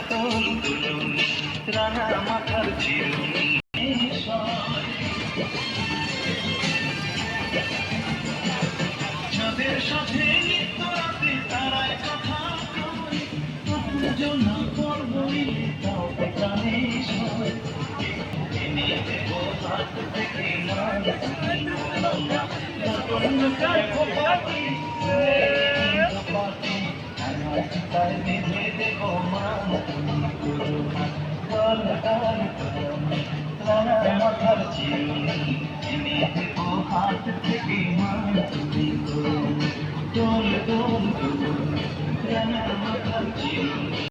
তোল তুলুন রানা মাথার চিরুনি যাদের সাথে নিত্য রাতে তারায় কথা না করবই তাও কানে এনে দেব হাত থেকে তাই বেঁধে দেব মান মাথার চিরুনি এনে দেব হাত থেকে মান তুমি দোল দোল দোল মাথার চিরুনি